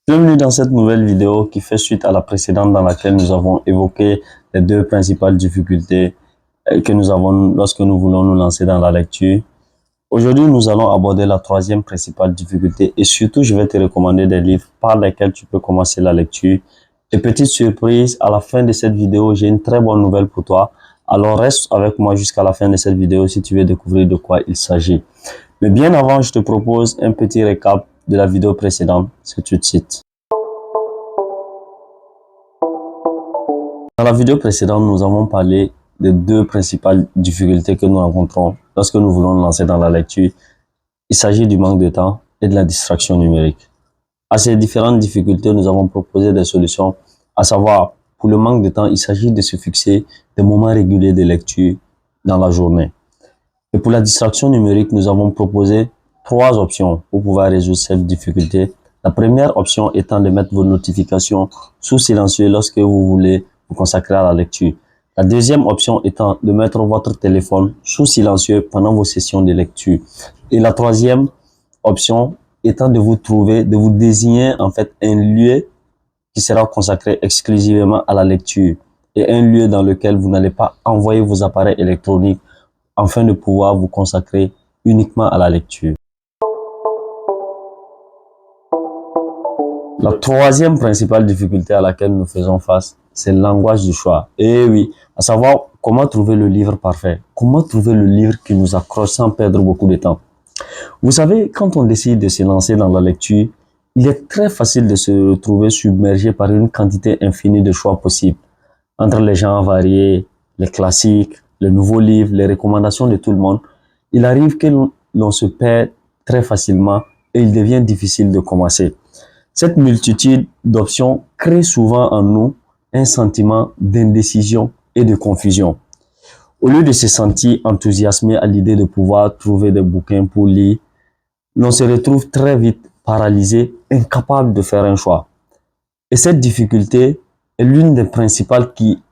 Bienvenue dans cette nouvelle vidéo qui fait suite à la précédente dans laquelle nous avons évoqué les deux principales difficultés que nous avons lorsque nous voulons nous lancer dans la lecture. Aujourd'hui, nous allons aborder la troisième principale difficulté et surtout, je vais te recommander des livres par lesquels tu peux commencer la lecture. Et petite surprise, à la fin de cette vidéo, j'ai une très bonne nouvelle pour toi. Alors reste avec moi jusqu'à la fin de cette vidéo si tu veux découvrir de quoi il s'agit. Mais bien avant, je te propose un petit récap de la vidéo précédente, c'est tout de suite. Dans la vidéo précédente, nous avons parlé des deux principales difficultés que nous rencontrons lorsque nous voulons nous lancer dans la lecture. Il s'agit du manque de temps et de la distraction numérique. À ces différentes difficultés, nous avons proposé des solutions, à savoir, pour le manque de temps, il s'agit de se fixer des moments réguliers de lecture dans la journée. Et pour la distraction numérique, nous avons proposé trois options pour pouvoir résoudre cette difficulté. La première option étant de mettre vos notifications sous silencieux lorsque vous voulez vous consacrer à la lecture. La deuxième option étant de mettre votre téléphone sous silencieux pendant vos sessions de lecture. Et la troisième option étant de vous désigner en fait un lieu qui sera consacré exclusivement à la lecture et un lieu dans lequel vous n'allez pas envoyer vos appareils électroniques afin de pouvoir vous consacrer uniquement à la lecture. La troisième principale difficulté à laquelle nous faisons face, c'est l'angoisse du choix. Et oui, à savoir comment trouver le livre parfait, comment trouver le livre qui nous accroche sans perdre beaucoup de temps. Vous savez, quand on décide de se lancer dans la lecture, il est très facile de se retrouver submergé par une quantité infinie de choix possibles. Entre les genres variés, les classiques, les nouveaux livres, les recommandations de tout le monde, il arrive que l'on se perd très facilement et il devient difficile de commencer. Cette multitude d'options crée souvent en nous un sentiment d'indécision et de confusion. Au lieu de se sentir enthousiasmé à l'idée de pouvoir trouver des bouquins pour lire, l'on se retrouve très vite paralysé, incapable de faire un choix. Et cette difficulté est l'une des principales qui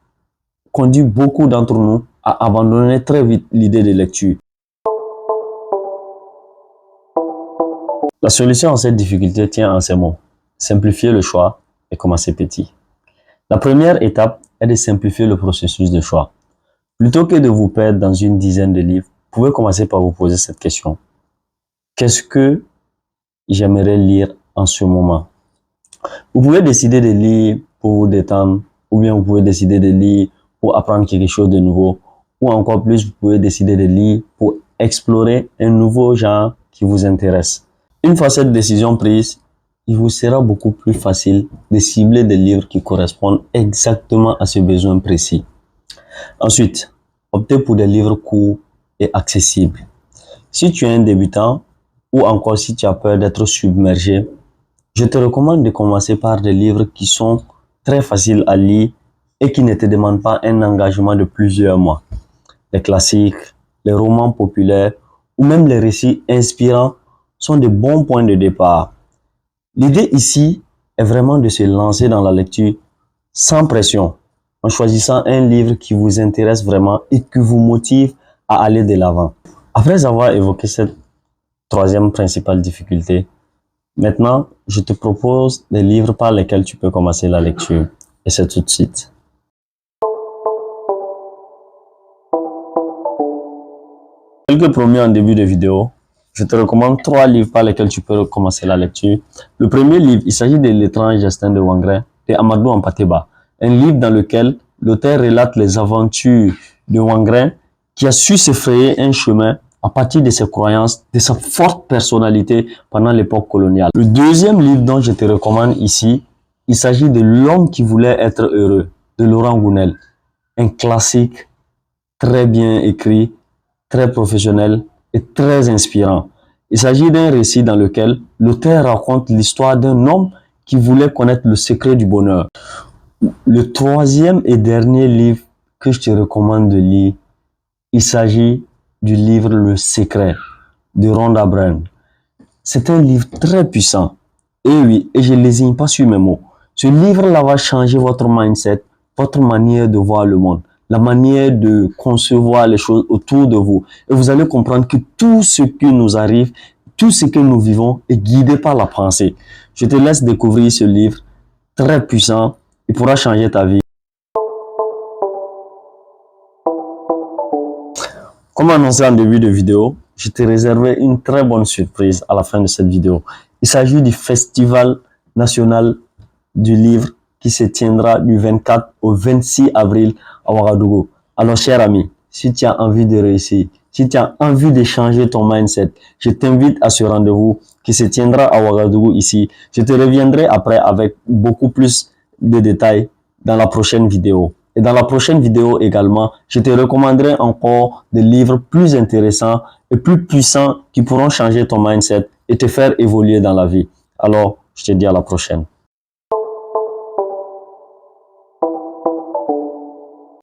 conduit beaucoup d'entre nous à abandonner très vite l'idée de lecture. La solution à cette difficulté tient en ces mots. Simplifier le choix et commencer petit. La première étape est de simplifier le processus de choix. Plutôt que de vous perdre dans une dizaine de livres, vous pouvez commencer par vous poser cette question. Qu'est-ce que j'aimerais lire en ce moment? Vous pouvez décider de lire pour vous détendre, ou bien vous pouvez décider de lire pour apprendre quelque chose de nouveau, ou encore plus, vous pouvez décider de lire pour explorer un nouveau genre qui vous intéresse. Une fois cette décision prise, il vous sera beaucoup plus facile de cibler des livres qui correspondent exactement à ce besoin précis. Ensuite, optez pour des livres courts et accessibles. Si tu es un débutant ou encore si tu as peur d'être submergé, je te recommande de commencer par des livres qui sont très faciles à lire et qui ne te demandent pas un engagement de plusieurs mois. Les classiques, les romans populaires ou même les récits inspirants sont de bons points de départ. L'idée ici est vraiment de se lancer dans la lecture sans pression, en choisissant un livre qui vous intéresse vraiment et qui vous motive à aller de l'avant. Après avoir évoqué cette troisième principale difficulté, maintenant, je te propose des livres par lesquels tu peux commencer la lecture. Et c'est tout de suite. Quelques promis en début de vidéo. Je te recommande 3 livres par lesquels tu peux commencer la lecture. Le premier livre, il s'agit de L'étrange destin de Wangré, de Amadou Hampâté-Bâ. Un livre dans lequel l'auteur relate les aventures de Wangré qui a su se frayer un chemin à partir de ses croyances, de sa forte personnalité pendant l'époque coloniale. Le deuxième livre dont je te recommande ici, il s'agit de L'homme qui voulait être heureux, de Laurent Gounel. Un classique très bien écrit, très professionnel et très inspirant. Il s'agit d'un récit dans lequel l'auteur raconte l'histoire d'un homme qui voulait connaître le secret du bonheur. Le troisième et dernier livre que je te recommande de lire, il s'agit du livre Le Secret de Rhonda Byrne. C'est un livre très puissant. Et oui, et je ne lésigne pas sur mes mots. Ce livre-là va changer votre mindset, votre manière de voir le monde, la manière de concevoir les choses autour de vous. Et vous allez comprendre que tout ce qui nous arrive tout ce que nous vivons est guidé par la pensée. Je te laisse découvrir ce livre très puissant. Il pourra changer ta vie. Comme annoncé en début de vidéo, je t'ai réservé une très bonne surprise à la fin de cette vidéo. Il s'agit du Festival national du livre qui se tiendra du 24 au 26 avril à Ouagadougou. Alors, cher ami, si tu as envie de réussir, si tu as envie de changer ton mindset, je t'invite à ce rendez-vous qui se tiendra à Ouagadougou ici. Je te reviendrai après avec beaucoup plus de détails dans la prochaine vidéo. Et dans la prochaine vidéo également, je te recommanderai encore des livres plus intéressants et plus puissants qui pourront changer ton mindset et te faire évoluer dans la vie. Alors, je te dis à la prochaine.